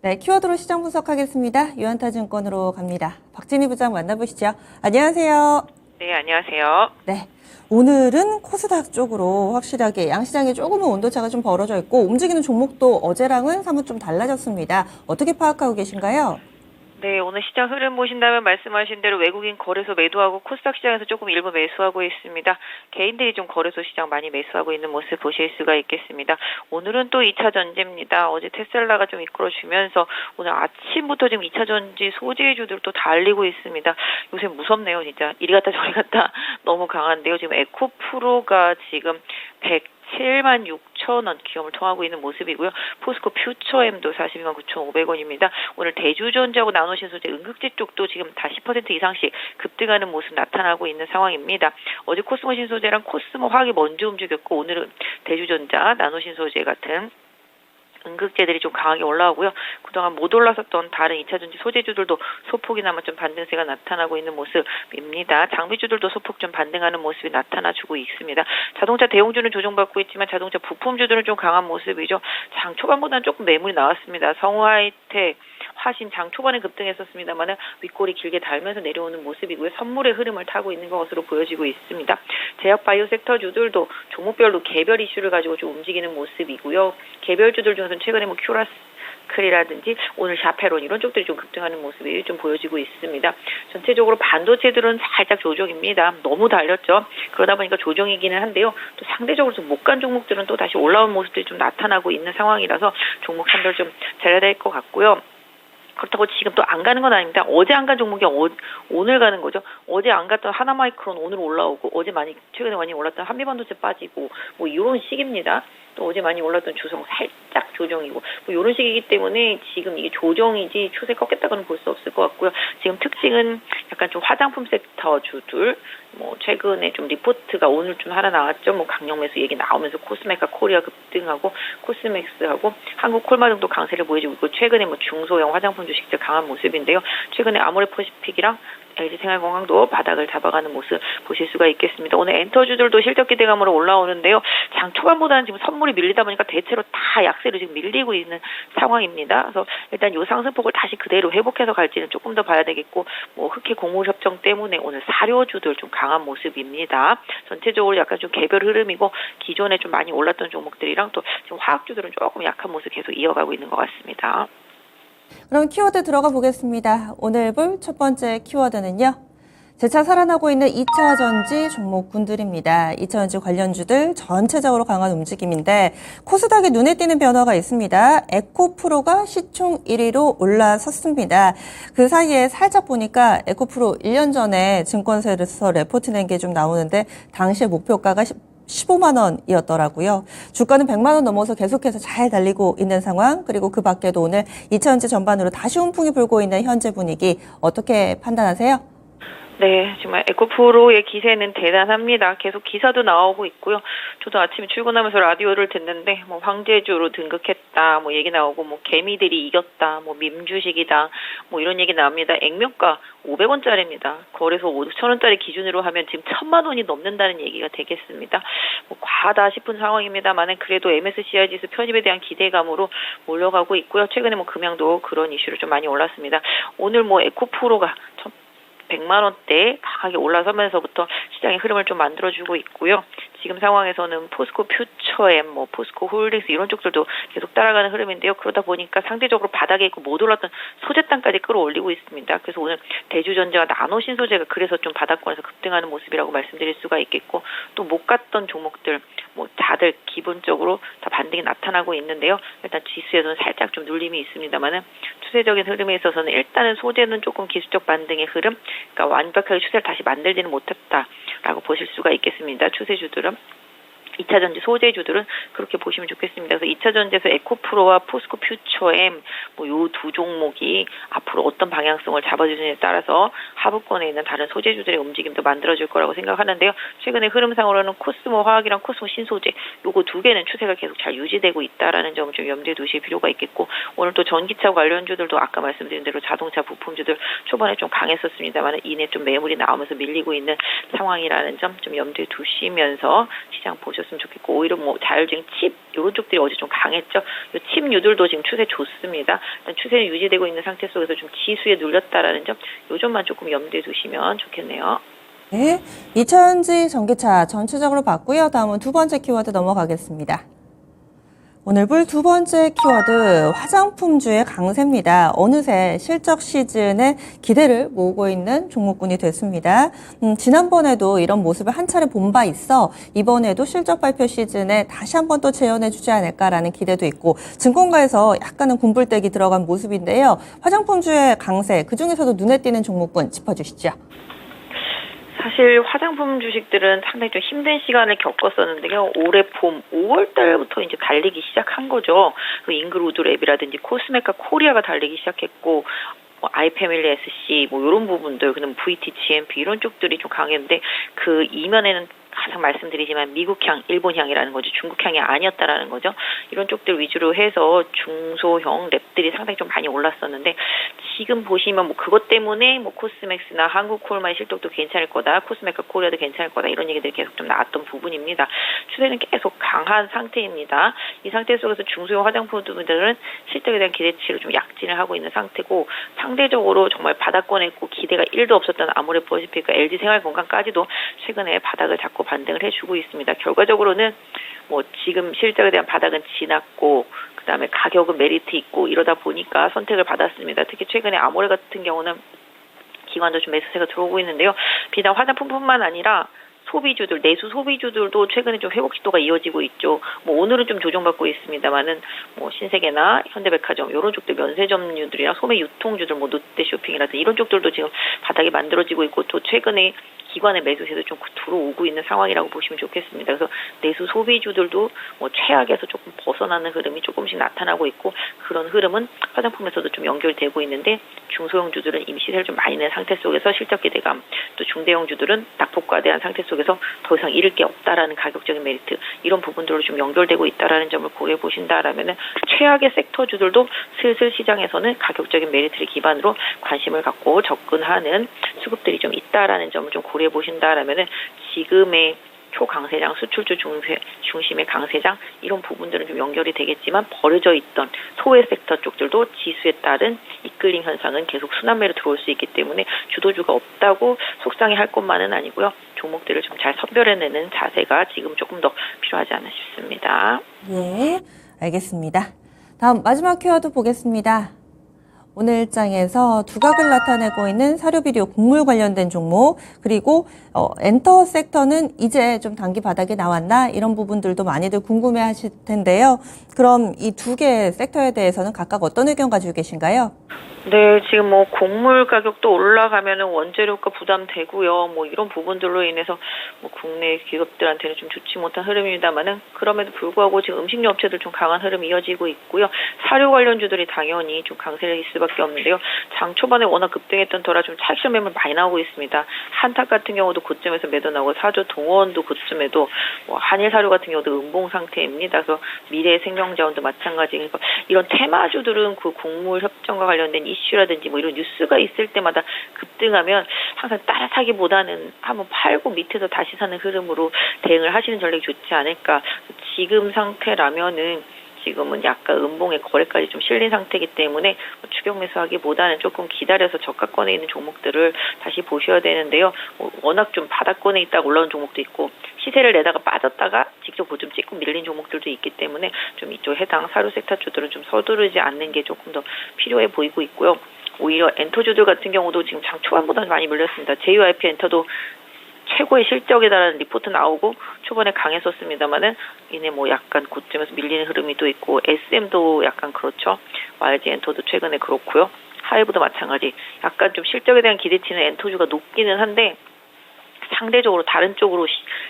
네, 키워드로 시장 분석하겠습니다. 유한타증권으로 갑니다. 박진희 부장 만나보시죠. 안녕하세요. 네, 안녕하세요. 네, 오늘은 코스닥 쪽으로 확실하게 양시장에 조금은 온도차가 좀 벌어져 있고 움직이는 종목도 어제랑은 사뭇 좀 달라졌습니다. 어떻게 파악하고 계신가요? 네, 오늘 시장 흐름 보신다면 말씀하신 대로 외국인 거래소 매도하고 코스닥 시장에서 조금 일부 매수하고 있습니다. 개인들이 좀 거래소 시장 많이 매수하고 있는 모습 보실 수가 있겠습니다. 오늘은 또 2차 전지입니다. 어제 테슬라가 좀 이끌어주면서 오늘 아침부터 지금 2차 전지 소재주들 또 달리고 있습니다. 요새 무섭네요, 진짜. 이리 갔다 저리 갔다 너무 강한데요. 지금 에코프로가 지금 107만 6천 원 기염을 통하고 있는 모습이고요. 포스코 퓨처엠도 42만 9,500원입니다. 오늘 대주전자하고 나노신소재 응급제 쪽도 지금 다 10% 이상씩 급등하는 모습 나타나고 있는 상황입니다. 어제 코스모 신소재랑 코스모 화학이 먼저 움직였고 오늘은 대주전자, 나노신소재 같은 응급제들이 좀 강하게 올라오고요. 그동안 못 올랐었던 다른 2차전지 소재주들도 소폭이나마 좀 반등세가 나타나고 있는 모습입니다. 장비주들도 소폭 좀 반등하는 모습이 나타나주고 있습니다. 자동차 대용주는 조정받고 있지만 자동차 부품주들은 좀 강한 모습이죠. 장 초반보다는 조금 매물이 나왔습니다. 성우하이텍, 화신 장 초반에 급등했었습니다만 윗골이 길게 달면서 내려오는 모습이고요. 선물의 흐름을 타고 있는 것으로 보여지고 있습니다. 제약 바이오 섹터주들도 종목별로 개별 이슈를 가지고 좀 움직이는 모습이고요. 개별주들 중에서는 최근에 뭐 큐라스크리라든지 오늘 샤페론 이런 쪽들이 좀 급등하는 모습이 좀 보여지고 있습니다. 전체적으로 반도체들은 살짝 조정입니다. 너무 달렸죠. 그러다 보니까 조정이기는 한데요. 또 상대적으로 좀 못 간 종목들은 또 다시 올라온 모습들이 좀 나타나고 있는 상황이라서 종목 판별 좀 잘해야 될 것 같고요. 그렇다고 지금 또 안 가는 건 아닙니다. 어제 안 간 종목이 오늘 가는 거죠. 어제 안 갔던 하나마이크론 오늘 올라오고 최근에 많이 올랐던 한미반도체 빠지고 뭐 이런 식입니다. 또 어제 많이 올랐던 주성 살짝 조정이고 뭐 이런 식이기 때문에 지금 이게 조정이지 추세 꺾겠다고는 볼 수 없을 것 같고요. 지금 특징은 약간 좀 화장품 섹터 주들 뭐 최근에 좀 리포트가 오늘 좀 하나 나왔죠. 뭐 강력 매수 얘기 나오면서 코스메카 코리아 급등하고 코스맥스하고 한국 콜마 등도 강세를 보여주고 있고 최근에 뭐 중소형 화장품 주식들 강한 모습인데요. 최근에 아모레퍼시픽이랑 LG생활건강도 바닥을 잡아가는 모습 보실 수가 있겠습니다. 오늘 엔터주들도 실적 기대감으로 올라오는데요. 장 초반보다는 지금 선물이 밀리다 보니까 대체로 다 약세로 지금 밀리고 있는 상황입니다. 그래서 일단 이 상승폭을 다시 그대로 회복해서 갈지는 조금 더 봐야 되겠고 뭐 흑해 곡물 협정 때문에 오늘 사료주들 좀 강한 모습입니다. 전체적으로 약간 좀 개별 흐름이고 기존에 좀 많이 올랐던 종목들이랑 또 지금 화학주들은 조금 약한 모습 계속 이어가고 있는 것 같습니다. 그럼 키워드 들어가 보겠습니다. 오늘 볼 첫 번째 키워드는요. 재차 살아나고 있는 2차 전지 종목군들입니다. 2차 전지 관련주들 전체적으로 강한 움직임인데 코스닥에 눈에 띄는 변화가 있습니다. 에코프로가 시총 1위로 올라섰습니다. 그 사이에 살짝 보니까 에코프로 1년 전에 증권사에서 레포트 낸 게 좀 나오는데 당시의 목표가가 15만 원이었더라고요. 주가는 100만 원 넘어서 계속해서 잘 달리고 있는 상황, 그리고 그 밖에도 오늘 2차 전지 전반으로 다시 훈풍이 불고 있는 현재 분위기 어떻게 판단하세요? 네, 정말 에코프로의 기세는 대단합니다. 계속 기사도 나오고 있고요. 저도 아침에 출근하면서 라디오를 듣는데 뭐 황제주로 등극했다, 뭐 얘기 나오고 뭐 개미들이 이겼다, 뭐 밈주식이다, 뭐 이런 얘기 나옵니다. 액면가 500원짜리입니다. 거래소 5,000원짜리 기준으로 하면 지금 1,000만 원이 넘는다는 얘기가 되겠습니다. 뭐 과하다 싶은 상황입니다만은 그래도 MSCI 지수 편입에 대한 기대감으로 몰려가고 있고요. 최근에 뭐 금양도 그런 이슈로 좀 많이 올랐습니다. 오늘 뭐 에코프로가 100만 원대 강하게 올라서면서부터 시장의 흐름을 좀 만들어주고 있고요. 지금 상황에서는 포스코 퓨처엠, 뭐 포스코 홀딩스 이런 쪽들도 계속 따라가는 흐름인데요. 그러다 보니까 상대적으로 바닥에 있고 못 올랐던 소재단까지 끌어올리고 있습니다. 그래서 오늘 대주전자와 나노신소재가 그래서 좀 바닥권에서 급등하는 모습이라고 말씀드릴 수가 있겠고 또 못 갔던 종목들 뭐 다들 기본적으로 다 반등이 나타나고 있는데요. 일단 지수에서는 살짝 좀 눌림이 있습니다만은 추세적인 흐름에 있어서는 일단은 소재는 조금 기술적 반등의 흐름, 그러니까 완벽하게 추세를 다시 만들지는 못했다라고 보실 수가 있겠습니다. 추세주들은. 2차 전지 소재주들은 그렇게 보시면 좋겠습니다. 그래서 2차 전지에서 에코프로와 포스코 퓨처엠 뭐 요 두 종목이 앞으로 어떤 방향성을 잡아주느냐에 따라서 하부권에 있는 다른 소재주들의 움직임도 만들어줄 거라고 생각하는데요. 최근에 흐름상으로는 코스모 화학이랑 코스모 신소재 요거 두 개는 추세가 계속 잘 유지되고 있다라는 점을 좀 염두에 두실 필요가 있겠고 오늘 또 전기차 관련주들도 아까 말씀드린 대로 자동차 부품주들 초반에 좀 강했었습니다만 이내 좀 매물이 나오면서 밀리고 있는 상황이라는 점 좀 염두에 두시면서 시장 보셨습니다. 있었으면 좋겠고, 오히려 뭐 자율주행 칩 이런 쪽들이 어제 좀 강했죠. 이 칩류들도 지금 추세 좋습니다. 일단 추세는 유지되고 있는 상태 속에서 좀 지수에 눌렸다라는 점, 요 점만 조금 염두에 두시면 좋겠네요. 네, 2차전지 전기차 전체적으로 봤고요. 다음은 두 번째 키워드 넘어가겠습니다. 오늘 볼 두 번째 키워드 화장품주의 강세입니다. 어느새 실적 시즌에 기대를 모으고 있는 종목군이 됐습니다. 지난번에도 이런 모습을 한 차례 본 바 있어 이번에도 실적 발표 시즌에 다시 한번 또 재현해주지 않을까라는 기대도 있고 증권가에서 약간은 군불대기 들어간 모습인데요. 화장품주의 강세, 그중에서도 눈에 띄는 종목군 짚어주시죠. 사실 화장품 주식들은 상당히 좀 힘든 시간을 겪었었는데요. 올해 봄 5월 달부터 이제 달리기 시작한 거죠. 그 잉그루드 랩이라든지 코스메카 코리아가 달리기 시작했고, 아이패밀리 SC 뭐 이런 부분들, 그다음 VT, GMP 이런 쪽들이 좀 강했는데, 그 이면에는 항상 말씀드리지만 미국향, 일본향이라는 거죠. 중국향이 아니었다라는 거죠. 이런 쪽들 위주로 해서 중소형 랩들이 상당히 좀 많이 올랐었는데, 지금 보시면 뭐 그것 때문에 뭐 코스맥스나 한국콜마의 실적도 괜찮을 거다, 코스메카 코리아도 괜찮을 거다, 이런 얘기들이 계속 좀 나왔던 부분입니다. 추세는 계속 강한 상태입니다. 이 상태 속에서 중소형 화장품들은 실적에 대한 기대치를 좀 약진을 하고 있는 상태고, 상대적으로 정말 바닥권에 있고 기대가 1도 없었던 아모레퍼시픽과 LG생활건강까지도 최근에 바닥을 잡고 반등을 해주고 있습니다. 결과적으로는 뭐 지금 실적에 대한 바닥은 지났고, 그다음에 가격은 메리트 있고 이러다 보니까 선택을 받았습니다. 특히 최근에 아모레 같은 경우는 기관도 좀 매수세가 들어오고 있는데요. 비단 화장품뿐만 아니라 소비주들, 내수 소비주들도 최근에 좀 회복 시도가 이어지고 있죠. 뭐 오늘은 좀 조정받고 있습니다만은 뭐 신세계나 현대백화점 이런 쪽들, 면세점류들이나 소매 유통주들, 뭐 롯데쇼핑이라든지 이런 쪽들도 지금 바닥이 만들어지고 있고, 또 최근에 기관의 매수세도 좀 들어오고 있는 상황이라고 보시면 좋겠습니다. 그래서 내수 소비주들도 뭐 최악에서 조금 벗어나는 흐름이 조금씩 나타나고 있고, 그런 흐름은 화장품에서도 좀 연결되고 있는데, 중소형주들은 이미 시세를 좀 많이 낸 상태 속에서 실적 기대감, 또 중대형주들은 낙폭과대한 상태 속에서 더 이상 잃을 게 없다라는 가격적인 메리트, 이런 부분들로 좀 연결되고 있다라는 점을 고려해 보신다라면은 최악의 섹터주들도 슬슬 시장에서는 가격적인 메리트를 기반으로 관심을 갖고 접근하는 수급들이 좀 있다라는 점을 좀 고려해 보신다라면은 지금의 초강세장, 수출주 중심의 강세장, 이런 부분들은 좀 연결이 되겠지만, 버려져 있던 소외 섹터 쪽들도 지수에 따른 이끌림 현상은 계속 순환매로 들어올 수 있기 때문에 주도주가 없다고 속상해할 것만은 아니고요. 종목들을 좀 잘 선별해내는 자세가 지금 조금 더 필요하지 않나 싶습니다. 예, 알겠습니다. 다음 마지막 키워드 보겠습니다. 오늘 일장에서 두각을 나타내고 있는 사료비료 곡물 관련된 종목, 그리고 엔터 섹터는 이제 좀 단기 바닥이 나왔나, 이런 부분들도 많이들 궁금해 하실 텐데요. 그럼 이 두 개의 섹터에 대해서는 각각 어떤 의견 가지고 계신가요? 네, 지금 뭐 곡물 가격도 올라가면은 원재료가 부담되고요. 뭐 이런 부분들로 인해서 뭐 국내 기업들한테는 좀 좋지 못한 흐름입니다만은, 그럼에도 불구하고 지금 음식료 업체들 좀 강한 흐름이 이어지고 있고요. 사료 관련주들이 당연히 좀 강세를 있을 수밖에 없는데요. 장 초반에 워낙 급등했던 터라 좀 차익실 매물 많이 나오고 있습니다. 한탁 같은 경우도 고점에서 매도 나오고, 사조 동원도 고점에도, 뭐 한일 사료 같은 경우도 음봉 상태입니다. 그래서 미래 생명자원도 마찬가지. 그러니까 이런 테마주들은 그 곡물 협정과 관련된 이슈라든지 뭐 이런 뉴스가 있을 때마다 급등하면 항상 따라 사기보다는 한번 팔고 밑에서 다시 사는 흐름으로 대응을 하시는 전략이 좋지 않을까. 지금 상태라면은 지금은 약간 음봉의 거래까지 좀 실린 상태이기 때문에 추격 매수하기보다는 조금 기다려서 저가권에 있는 종목들을 다시 보셔야 되는데요. 워낙 좀 바닥권에 있다가 올라온 종목도 있고, 시세를 내다가 빠졌다가 직접 고점 찍고 밀린 종목들도 있기 때문에 좀 이쪽 해당 사료 섹터주들은 좀 서두르지 않는 게 조금 더 필요해 보이고 있고요. 오히려 엔터주들 같은 경우도 지금 장 초반보다는 많이 밀렸습니다. JYP 엔터도 최고의 실적에 달하는 리포트 나오고 초반에 강했었습니다만은 이내 뭐 약간 고점에서 밀리는 흐름이 또 있고, SM도 약간 그렇죠. YG 엔터도 최근에 그렇고요. 하이브도 마찬가지. 약간 좀 실적에 대한 기대치는 엔터주가 높기는 한데, 상대적으로 다른 쪽으로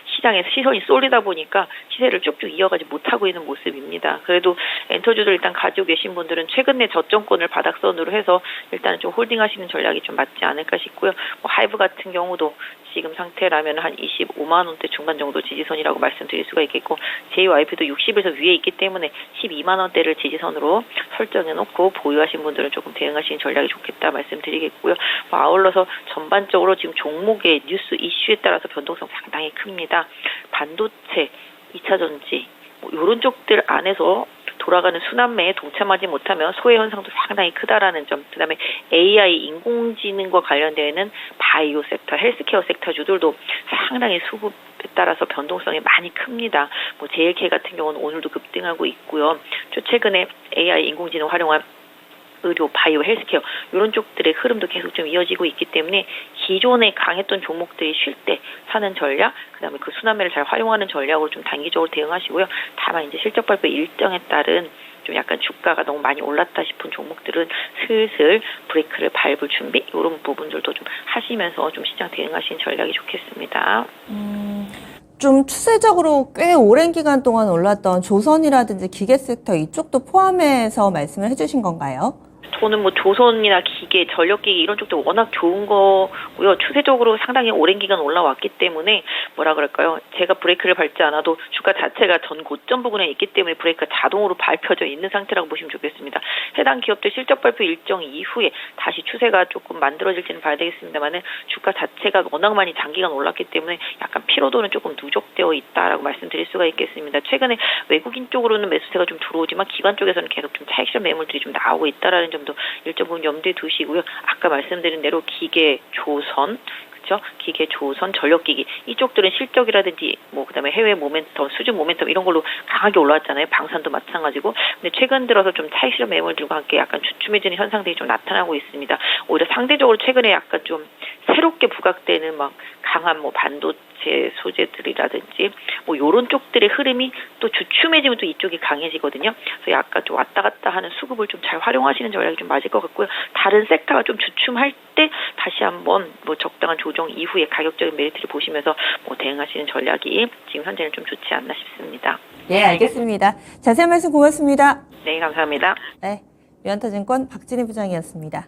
시장에서 시선이 쏠리다 보니까 시세를 쭉쭉 이어가지 못하고 있는 모습입니다. 그래도 엔터주들 일단 가지고 계신 분들은 최근에 저점권을 바닥선으로 해서 일단은 좀 홀딩하시는 전략이 좀 맞지 않을까 싶고요. 뭐 하이브 같은 경우도 지금 상태라면 한 25만 원대 중반 정도 지지선이라고 말씀드릴 수가 있겠고, JYP도 60에서 위에 있기 때문에 12만 원대를 지지선으로 설정해놓고 보유하신 분들은 조금 대응하시는 전략이 좋겠다 말씀드리겠고요. 뭐 아울러서 전반적으로 지금 종목의 뉴스 이슈에 따라서 변동성 상당히 큽니다. 반도체 2차 전지 뭐 이런 쪽들 안에서 돌아가는 순환매에 동참하지 못하면 소외 현상도 상당히 크다라는 점. 그다음에 AI 인공지능과 관련되어 있는 바이오 섹터, 헬스케어 섹터 주들도 상당히 수급에 따라서 변동성이 많이 큽니다. 뭐 JLK 같은 경우는 오늘도 급등하고 있고요. 최근에 AI 인공지능 활용한 의료, 바이오, 헬스케어 이런 쪽들의 흐름도 계속 좀 이어지고 있기 때문에 기존에 강했던 종목들이 쉴 때 사는 전략, 그다음에 그 순환매를 잘 활용하는 전략으로 좀 단기적으로 대응하시고요. 다만 이제 실적 발표 일정에 따른 좀 약간 주가가 너무 많이 올랐다 싶은 종목들은 슬슬 브레이크를 밟을 준비 이런 부분들도 좀 하시면서 좀 시장 대응하시는 전략이 좋겠습니다. 좀 추세적으로 꽤 오랜 기간 동안 올랐던 조선이라든지 기계 섹터 이쪽도 포함해서 말씀을 해주신 건가요? 저는 뭐 조선이나 기계, 전력기기 이런 쪽도 워낙 좋은 거고요. 추세적으로 상당히 오랜 기간 올라왔기 때문에 뭐라 그럴까요? 제가 브레이크를 밟지 않아도 주가 자체가 전 고점 부근에 있기 때문에 브레이크가 자동으로 밟혀져 있는 상태라고 보시면 좋겠습니다. 해당 기업들 실적 발표 일정 이후에 다시 추세가 조금 만들어질지는 봐야 되겠습니다만은 주가 자체가 워낙 많이 장기간 올랐기 때문에 약간 피로도는 조금 누적되어 있다라고 말씀드릴 수가 있겠습니다. 최근에 외국인 쪽으로는 매수세가 좀 들어오지만 기관 쪽에서는 계속 좀 차익 실현 매물들이 좀 나오고 있다라는 점도 일정 부분 염두에 두시고요. 아까 말씀드린 대로 기계, 조선, 그렇죠? 기계, 조선, 전력기기 이쪽들은 실적이라든지 뭐 그다음에 해외 모멘텀, 수준 모멘텀 이런 걸로 강하게 올라왔잖아요. 방산도 마찬가지고. 근데 최근 들어서 좀 차익 실현 매물들과 함께 약간 주춤해지는 현상들이 좀 나타나고 있습니다. 오히려 상대적으로 최근에 약간 좀 새롭게 부각되는 막 강한 뭐 반도체 소재들이라든지 뭐 요런 쪽들의 흐름이 또 주춤해지면 또 이쪽이 강해지거든요. 그래서 약간 좀 왔다 갔다 하는 수급을 좀 잘 활용하시는 전략이 좀 맞을 것 같고요. 다른 섹터가 좀 주춤할 때 다시 한번 뭐 적당한 조정 이후에 가격적인 메리트를 보시면서 뭐 대응하시는 전략이 지금 현재는 좀 좋지 않나 싶습니다. 예, 알겠습니다. 자세한 말씀 고맙습니다. 네, 감사합니다. 네, 유한타증권 박진희 부장이었습니다.